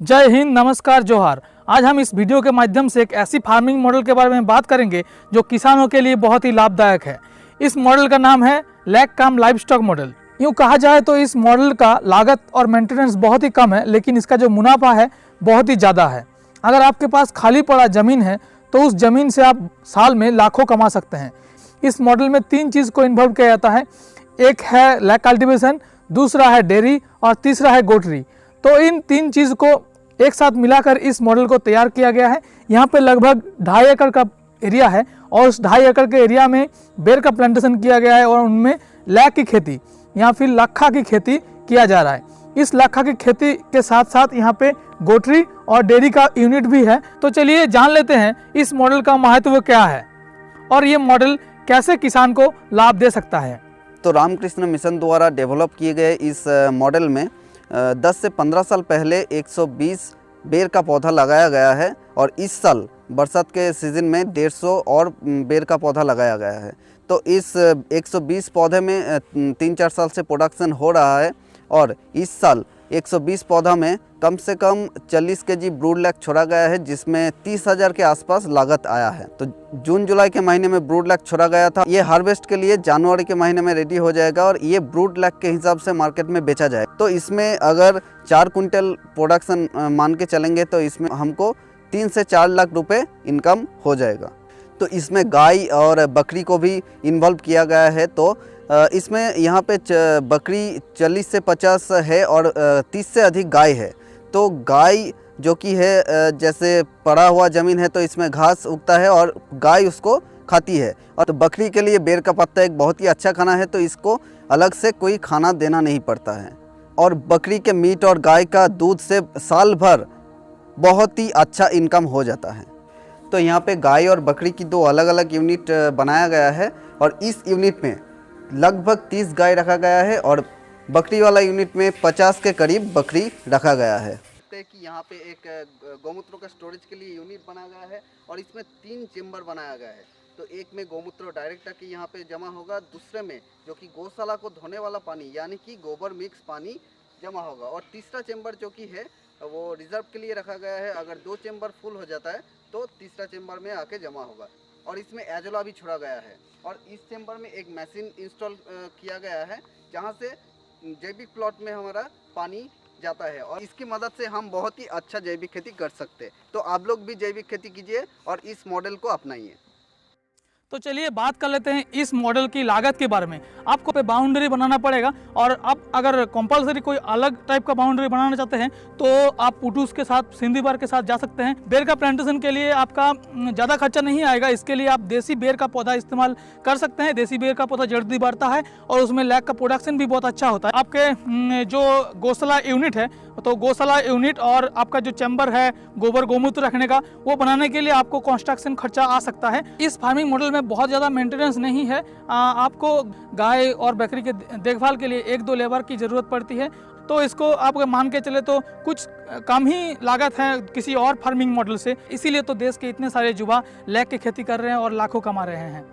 जय हिंद, नमस्कार, जोहार। आज हम इस वीडियो के माध्यम से एक ऐसी फार्मिंग मॉडल के बारे में बात करेंगे जो किसानों के लिए बहुत ही लाभदायक है। इस मॉडल का नाम है लैक कम लाइवस्टॉक मॉडल। यूँ कहा जाए तो इस मॉडल का लागत और मेंटेनेंस बहुत ही कम है, लेकिन इसका जो मुनाफा है बहुत ही ज़्यादा है। अगर आपके पास खाली पड़ा ज़मीन है तो उस ज़मीन से आप साल में लाखों कमा सकते हैं। इस मॉडल में 3 चीज़ को इन्वॉल्व किया जाता है। एक है लैक कल्टीवेशन, दूसरा है डेयरी और तीसरा है गोटरी। तो इन 3 चीज़ को एक साथ मिलाकर इस मॉडल को तैयार किया गया है। यहाँ पे लगभग 2.5 एकड़ का एरिया है और उस 2.5 एकड़ के एरिया में बेर का प्लांटेशन किया गया है और उनमें लैक की खेती या फिर लक्खा की खेती किया जा रहा है। इस लक्खा की खेती के साथ साथ यहाँ पे गोटरी और डेयरी का यूनिट भी है। तो चलिए जान लेते हैं इस मॉडल का महत्व क्या है और ये मॉडल कैसे किसान को लाभ दे सकता है। तो रामकृष्ण मिशन द्वारा डेवलप किए गए इस मॉडल में 10 से 15 साल पहले 120 बेर का पौधा लगाया गया है और इस साल बरसात के सीज़न में 150 और बेर का पौधा लगाया गया है। तो इस 120 पौधे में 3-4 साल से प्रोडक्शन हो रहा है और इस साल 120 पौधा में कम से कम 40 केजी ब्रूड लैक छोड़ा गया है, जिसमें 30,000 के आसपास लागत आया है। तो जून जुलाई के महीने में ब्रूड लैक छोड़ा गया था। ये हार्वेस्ट के लिए जनवरी के महीने में रेडी हो जाएगा और ये ब्रूड लैक के हिसाब से मार्केट में बेचा जाए। तो इसमें अगर 4 कुंटल प्रोडक्शन मान के चलेंगे तो इसमें हमको 3 से 4 लाख रुपए इनकम हो जाएगा। तो इसमें गाय और बकरी को भी इन्वॉल्व किया गया है। तो इसमें यहाँ पे बकरी 40 से 50 है और 30 से अधिक गाय है। तो गाय जो कि है जैसे पड़ा हुआ ज़मीन है तो इसमें घास उगता है और गाय उसको खाती है। और तो बकरी के लिए बेर का पत्ता एक बहुत ही अच्छा खाना है, तो इसको अलग से कोई खाना देना नहीं पड़ता है। और बकरी के मीट और गाय का दूध से साल भर बहुत ही अच्छा इनकम हो जाता है। तो यहाँ पे गाय और बकरी की 2 अलग अलग यूनिट बनाया गया है और इस यूनिट में लगभग 30 गाय रखा गया है और बकरी वाला यूनिट में 50 के करीब बकरी रखा गया है। कि यहाँ पे एक गौमूत्र का स्टोरेज के लिए यूनिट बनाया गया है और इसमें 3 चेम्बर बनाया गया है। तो एक में गौमूत्र डायरेक्ट आके यहाँ पे जमा होगा, दूसरे में जो कि गौशाला को धोने वाला पानी यानी कि गोबर मिक्स पानी जमा होगा और तीसरा चेम्बर जो कि है वो रिजर्व के लिए रखा गया है। अगर 2 चेम्बर फुल हो जाता है तो तीसरा चेम्बर में आके जमा होगा। और इसमें एजोला भी छोड़ा गया है और इस चेम्बर में एक मशीन इंस्टॉल किया गया है जहां से जैविक प्लॉट में हमारा पानी जाता है और इसकी मदद से हम बहुत ही अच्छा जैविक खेती कर सकते हैं। तो आप लोग भी जैविक खेती कीजिए और इस मॉडल को अपनाइए। तो चलिए बात कर लेते हैं इस मॉडल की लागत के बारे में। आपको पे बाउंड्री बनाना पड़ेगा और आप अगर कंपलसरी कोई अलग टाइप का बाउंड्री बनाना चाहते हैं तो आप पुटूस के साथ, सिंधी बार के साथ जा सकते हैं। बेर का प्लांटेशन के लिए आपका ज़्यादा खर्चा नहीं आएगा। इसके लिए आप देसी बेर का पौधा इस्तेमाल कर सकते हैं। देसी बेर का पौधा जल्दी बढ़ता है और उसमें लैक का प्रोडक्शन भी बहुत अच्छा होता है। आपके जो गौशाला यूनिट है तो गौशाला यूनिट और आपका जो चैम्बर है गोबर गौमूत्र रखने का, वो बनाने के लिए आपको कंस्ट्रक्शन खर्चा आ सकता है। इस फार्मिंग मॉडल में बहुत ज़्यादा मेंटेनेंस नहीं है। आपको गाय और बकरी के देखभाल के लिए 1-2 लेबर की ज़रूरत पड़ती है। तो इसको आप मान के चले तो कुछ कम ही लागत है किसी और फार्मिंग मॉडल से। इसीलिए तो देश के इतने सारे युवा लैक की खेती कर रहे हैं और लाखों कमा रहे हैं।